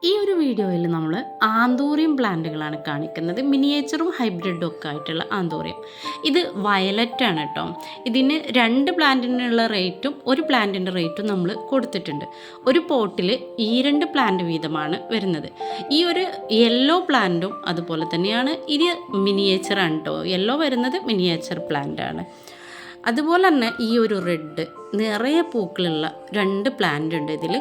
ഈ ഒരു വീഡിയോയിൽ നമ്മൾ ആന്തൂറിയം പ്ലാന്റുകളാണ് കാണിക്കുന്നത്. മിനിയേച്ചറും ഹൈബ്രിഡും ഒക്കെ ആയിട്ടുള്ള ആന്തൂറിയം. ഇത് വയലറ്റാണ് കേട്ടോ. ഇതിന് 2 പ്ലാന്റിനുള്ള റേറ്റും 1 പ്ലാന്റിൻ്റെ റേറ്റും നമ്മൾ കൊടുത്തിട്ടുണ്ട്. ഒരു പോട്ടിൽ ഈ 2 പ്ലാന്റ് വീതമാണ് വരുന്നത്. ഈ ഒരു യെല്ലോ പ്ലാന്റും അതുപോലെ തന്നെയാണ്. ഇത് മിനിയേച്ചറാണ് കേട്ടോ. യെല്ലോ വരുന്നത് മിനിയേച്ചർ പ്ലാന്റാണ്. അതുപോലെ തന്നെ ഈ ഒരു റെഡ് നിറയെ പൂക്കളുള്ള 2 പ്ലാന്റ് ഉണ്ട് ഇതിൽ.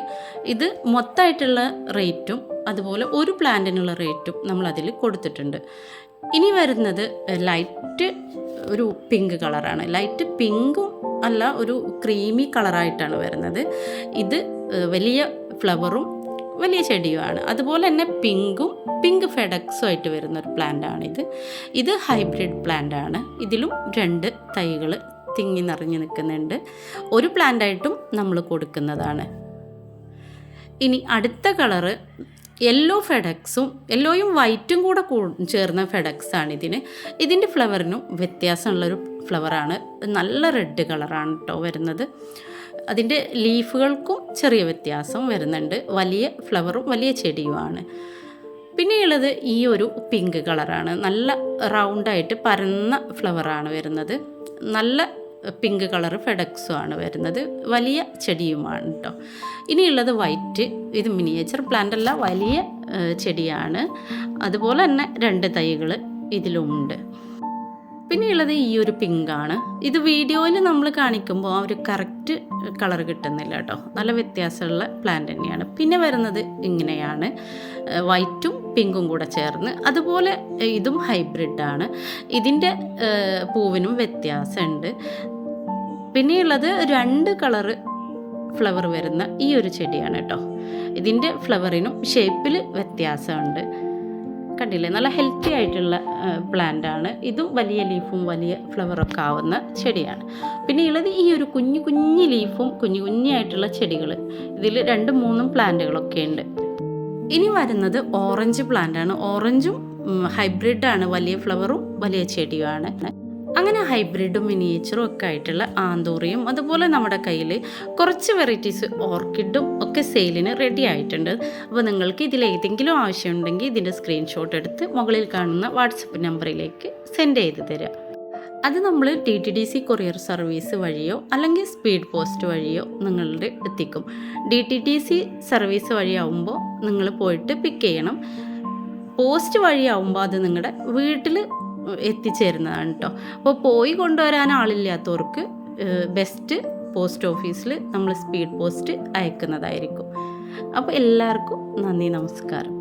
ഇത് മൊത്തമായിട്ടുള്ള റേറ്റും അതുപോലെ ഒരു പ്ലാന്റിനുള്ള റേറ്റും നമ്മളതിൽ കൊടുത്തിട്ടുണ്ട്. ഇനി വരുന്നത് ലൈറ്റ് ഒരു പിങ്ക് കളറാണ്. ലൈറ്റ് പിങ്കും അല്ല, ഒരു ക്രീമി കളറായിട്ടാണ് വരുന്നത്. ഇത് വലിയ ഫ്ലവറും വലിയ ചെടിയുമാണ്. അതുപോലെ തന്നെ പിങ്ക് ഫെഡക്സും ആയിട്ട് വരുന്നൊരു പ്ലാന്റാണിത്. ഇത് ഹൈബ്രിഡ് പ്ലാന്റാണ്. ഇതിലും 2 തൈകൾ തിങ്ങി നിറഞ്ഞു നിൽക്കുന്നുണ്ട്. ഒരു പ്ലാന്റായിട്ടും നമ്മൾ കൊടുക്കുന്നതാണ്. ഇനി അടുത്ത കളറ് യെല്ലോ ഫെഡക്സും, യെല്ലോയും വൈറ്റും കൂടെ ചേർന്ന ഫെഡക്സാണ് ഇതിന്. ഇതിൻ്റെ ഫ്ലവറിനും വ്യത്യാസമുള്ളൊരു ഫ്ലവറാണ്. നല്ല റെഡ് കളറാണ് കേട്ടോ വരുന്നത്. അതിൻ്റെ ലീഫുകൾക്കും ചെറിയ വ്യത്യാസം വരുന്നുണ്ട്. വലിയ ഫ്ലവറും വലിയ ചെടിയുമാണ്. പിന്നെയുള്ളത് ഈ ഒരു പിങ്ക് കളറാണ്. നല്ല റൗണ്ടായിട്ട് പരന്ന ഫ്ലവറാണ് വരുന്നത്. നല്ല പിങ്ക് കളർ ഫെഡക്സും ആണ് വരുന്നത്. വലിയ ചെടിയുമാണ് കേട്ടോ. ഇനിയുള്ളത് വൈറ്റ്. ഇത് മിനിയേച്ചർ പ്ലാന്റ് അല്ല, വലിയ ചെടിയാണ്. അതുപോലെ തന്നെ 2 തൈകൾ ഇതിലുമുണ്ട്. പിന്നെയുള്ളത് ഈ ഒരു പിങ്കാണ്. ഇത് വീഡിയോയിൽ നമ്മൾ കാണിക്കുമ്പോൾ ആ ഒരു കറക്റ്റ് കളർ കിട്ടുന്നില്ല കേട്ടോ. നല്ല വ്യത്യാസമുള്ള പ്ലാന്റ് തന്നെയാണ്. പിന്നെ വരുന്നത് ഇങ്ങനെയാണ്, വൈറ്റും പിങ്കും കൂടെ ചേർന്ന്. അതുപോലെ ഇതും ഹൈബ്രിഡാണ്. ഇതിൻ്റെ പൂവിനും വ്യത്യാസമുണ്ട്. പിന്നെയുള്ളത് 2 കളറ് ഫ്ലവർ വരുന്ന ഈ ഒരു ചെടിയാണ് കേട്ടോ. ഇതിൻ്റെ ഫ്ലവറിനും ഷേപ്പിൽ വ്യത്യാസമുണ്ട്. കണ്ടില്ലേ, നല്ല ഹെൽത്തി ആയിട്ടുള്ള പ്ലാന്റാണ്. ഇതും വലിയ ലീഫും വലിയ ഫ്ലവറൊക്കെ ആവുന്ന ചെടിയാണ്. പിന്നെ ഉള്ളത് ഈ ഒരു കുഞ്ഞു ലീഫും കുഞ്ഞായിട്ടുള്ള ചെടികൾ. ഇതിൽ 2-3 പ്ലാന്റുകളൊക്കെ ഉണ്ട്. ഇനി വരുന്നത് ഓറഞ്ച് പ്ലാന്റാണ്. ഓറഞ്ചും ഹൈബ്രിഡാണ്. വലിയ ഫ്ലവറും വലിയ ചെടിയുമാണ്. അങ്ങനെ ഹൈബ്രിഡും മിനിയേച്ചറും ഒക്കെ ആയിട്ടുള്ള ആന്തൂറിയും, അതുപോലെ നമ്മുടെ കയ്യിൽ കുറച്ച് വെറൈറ്റീസ് ഓർക്കിഡും ഒക്കെ സെയിലിന് റെഡി ആയിട്ടുണ്ട്. അപ്പോൾ നിങ്ങൾക്ക് ഇതിലേതെങ്കിലും ആവശ്യമുണ്ടെങ്കിൽ ഇതിൻ്റെ സ്ക്രീൻഷോട്ട് എടുത്ത് മുകളിൽ കാണുന്ന വാട്സപ്പ് നമ്പറിലേക്ക് സെൻഡ് ചെയ്ത് തരിക. അത് നമ്മൾ DTDC കൊറിയർ സർവീസ് വഴിയോ അല്ലെങ്കിൽ സ്പീഡ് പോസ്റ്റ് വഴിയോ നിങ്ങളുടെ എത്തിക്കും. DTDC സർവീസ് വഴിയാവുമ്പോൾ നിങ്ങൾ പോയിട്ട് പിക്ക് ചെയ്യണം. പോസ്റ്റ് വഴിയാവുമ്പോൾ അത് നിങ്ങളുടെ വീട്ടിൽ എത്തിച്ചേരുന്നതാണ് കേട്ടോ. അപ്പോൾ പോയി കൊണ്ടുവരാൻ ആളില്ലാത്തവർക്ക് ബെസ്റ്റ് പോസ്റ്റ് ഓഫീസിൽ നമ്മൾ സ്പീഡ് പോസ്റ്റ് അയക്കുന്നതായിരിക്കും. അപ്പോൾ എല്ലാവർക്കും നന്ദി, നമസ്കാരം.